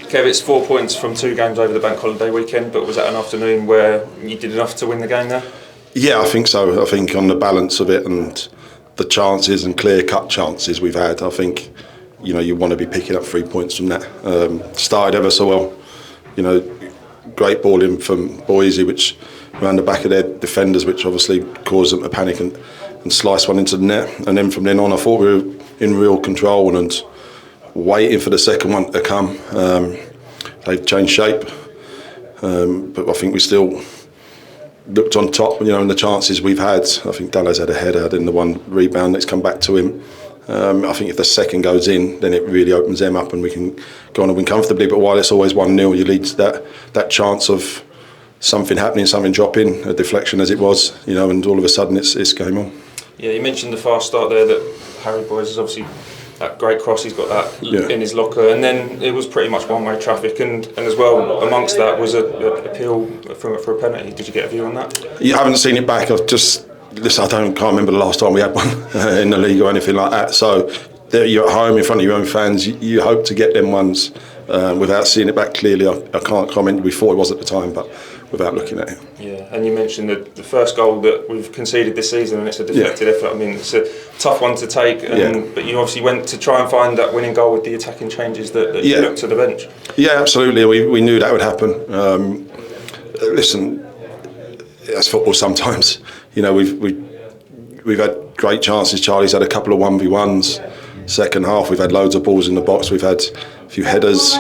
Kev, it's 4 points from 2 games over the bank holiday weekend, but was that an afternoon where you did enough to win the game there? Yeah, I think so. I think on the balance of it and the chances and clear-cut chances we've had, I think, you want to be picking up 3 points from that. Started ever so well, great ball in from Boise, which ran the back of their defenders, which obviously caused them to panic and slice one into the net. And then from then on, I thought we were in real control and waiting for the second one to come. They've changed shape, but I think we still looked on top, in the chances we've had. I think Dallas had a header, then the one rebound that's come back to him. I think if the second goes in, then it really opens them up and we can go on and win comfortably. But while it's always 1-0, you lead to that chance of something happening, something dropping, a deflection as it was, and all of a sudden it's game on. Yeah, you mentioned the fast start there that Harry Boyes is obviously that great cross, he's got that in his locker, and then it was pretty much one-way traffic, and as well amongst that was an appeal for a penalty. Did you get a view on that? You haven't seen it back. I can't remember the last time we had one in the league or anything like that. So you're at home in front of your own fans. You hope to get them ones without seeing it back clearly. I can't comment. We thought it was at the time, but without looking at it. Yeah, and you mentioned the first goal that we've conceded this season, and it's a deflected effort. I mean, it's a tough one to take, but you obviously went to try and find that winning goal with the attacking changes that you took to the bench. Yeah, absolutely. We knew that would happen. Listen, that's football sometimes. We've had great chances. Charlie's had a couple of 1v1s. Second half, we've had loads of balls in the box. We've had a few headers.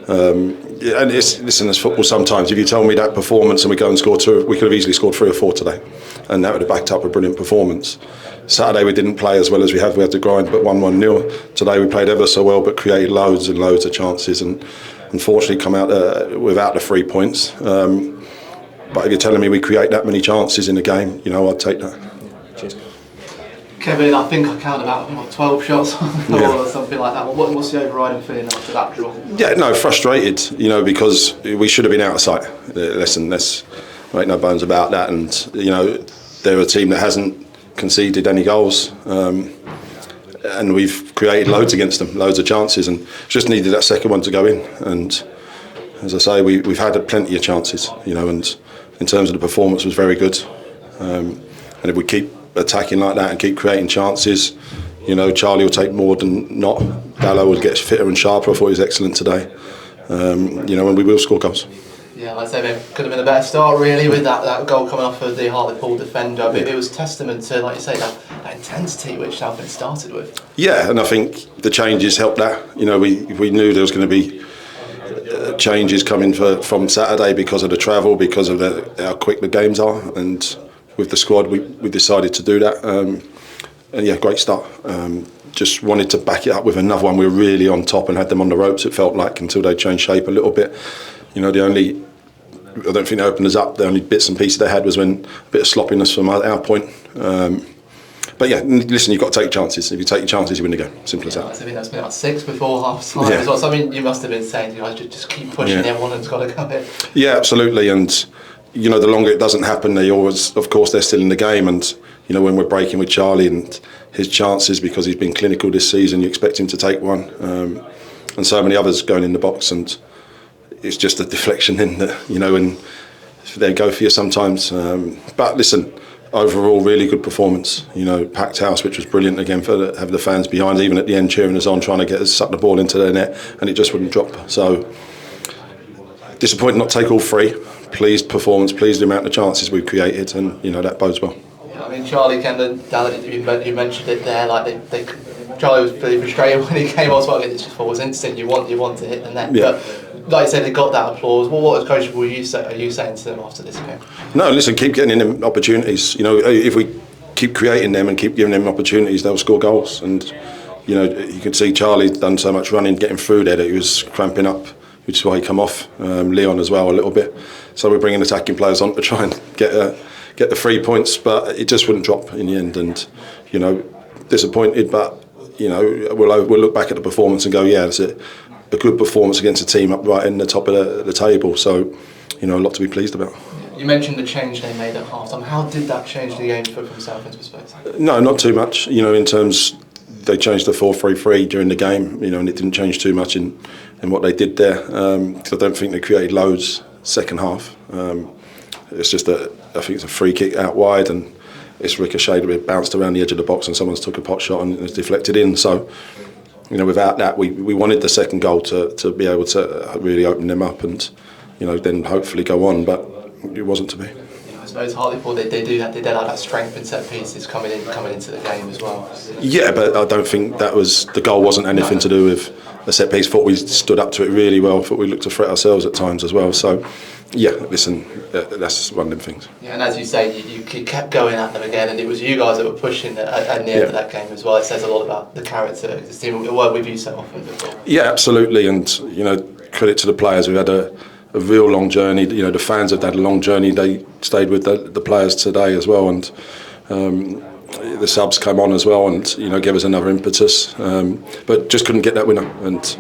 And it's football sometimes. If you tell me that performance and we go and score 2, we could have easily scored 3 or 4 today, and that would have backed up a brilliant performance. Saturday we didn't play as well as we have. We had to grind, but 1-1-0. Today we played ever so well, but created loads and loads of chances, and unfortunately come out without the 3 points. But if you're telling me we create that many chances in a game, I'd take that. Cheers. Kevin, I think I counted about 12 shots or something like that. What's the overriding feeling after that draw? Yeah, no, frustrated, because we should have been out of sight. Listen, let's make no bones about that. And, they're a team that hasn't conceded any goals. And we've created loads against them, loads of chances, and just needed that second one to go in. And as I say, we've had plenty of chances, and in terms of the performance was very good. And if we keep attacking like that and keep creating chances, Charlie will take more than not. Dallo will get fitter and sharper. I thought he was excellent today. And we will score goals. Yeah, like I say, it could have been a better start really with that goal coming off of the Hartlepool defender. But it was testament to, like you say, that intensity which Southend started with. Yeah, and I think the changes helped that. We knew there was going to be changes coming from Saturday because of the travel, because of how quick the games are, and with the squad we decided to do that. And yeah, great start. Just wanted to back it up with another one. We were really on top and had them on the ropes, it felt like, until they changed shape a little bit. I don't think they opened us up. The only bits and pieces they had was when a bit of sloppiness from our point. But yeah, listen, you've got to take chances. If you take your chances, you win the game. Simple as that. I think that's been about 6 before half time as well. So you must have been saying, just keep pushing. Everyone has got to come in. Yeah, absolutely. And the longer it doesn't happen, they're still in the game. And when we're breaking with Charlie and his chances, because he's been clinical this season, you expect him to take one. And so many others going in the box, and it's just a deflection in that, and they go for you sometimes. But listen, overall, really good performance. Packed house, which was brilliant again for have the fans behind, even at the end cheering us on, trying to get us suck the ball into their net, and it just wouldn't drop. So disappointed not to take all 3. Pleased performance, pleased the amount of chances we've created, and that bodes well. Yeah, I mean, Charlie Kendall, you mentioned it there. Charlie was pretty frustrated when he came on. So it's just forwards instinct. You want to hit the net. Yeah. But like you said, they got that applause. Well, what as coach are you saying to them after this game? No, listen, keep getting them opportunities. If we keep creating them and keep giving them opportunities, they'll score goals. And you can see Charlie's done so much running, getting through there, that he was cramping up, which is why he come off. Leon as well a little bit. So we're bringing attacking players on to try and get the 3 points, but it just wouldn't drop in the end. And disappointed, but we'll look back at the performance and go, yeah, it's a good performance against a team up right in the top of the table. So a lot to be pleased about. You mentioned the change they made at half time. How did that change the game from Southend's perspective? No, not too much. In terms, they changed the 4-3-3 during the game. And it didn't change too much in in what they did there. 'Cause I don't think they created loads second half. It's just that I think it's a free kick out wide and it's ricocheted, it bounced around the edge of the box and someone's took a pot shot and it's deflected in. So, you know, without that, we wanted the second goal to be able to really open them up and, you know, then hopefully go on, but it wasn't to be. I suppose Hartlepool, they have that strength in set pieces coming into the game as well. Yeah, but I don't think the goal wasn't anything to do with the set piece. Thought we stood up to it really well. Thought we looked to threat ourselves at times as well. So, yeah, listen, that's one of them things. Yeah, and as you say, you kept going at them again, and it was you guys that were pushing at the end of that game as well. It says a lot about the character of this team. It worked with you so often before. Yeah, absolutely, and you know, credit to the players. We've had a real long journey. You know, the fans have had a long journey. They stayed with the players today as well, and the subs came on as well, and you know, gave us another impetus. But just couldn't get that winner, and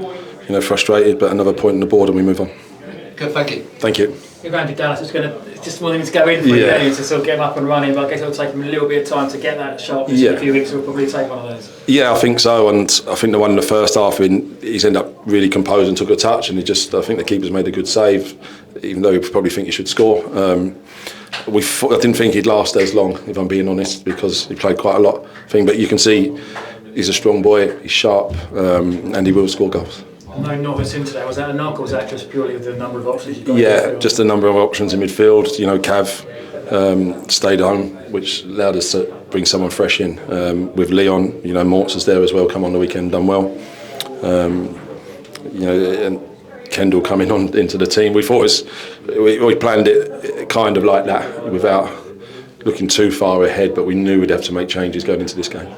you know, frustrated. But another point on the board, and we move on. Good, thank you. Thank you. You're going to Dallas. It's just wanting to go in for you to sort of get them up and running. But I guess it'll take him a little bit of time to get that sharpness. In a few weeks, we'll probably take one of those. Yeah, I think so. And I think the one in the first half, he's ended up really composed and took a touch. And I think the keeper's made a good save, even though you probably think he should score. I didn't think he'd last as long, if I'm being honest, because he played quite a lot. But you can see he's a strong boy. He's sharp, and he will score goals. No novice into that. Was that a knock, or was that just purely the number of options you've got? Yeah, just the number of options in midfield. You know, Cav stayed home, which allowed us to bring someone fresh in. With Leon, you know, Mortz was there as well. Come on the weekend, done well. You know, and Kendall coming on into the team. We thought we planned it kind of like that, without looking too far ahead. But we knew we'd have to make changes going into this game.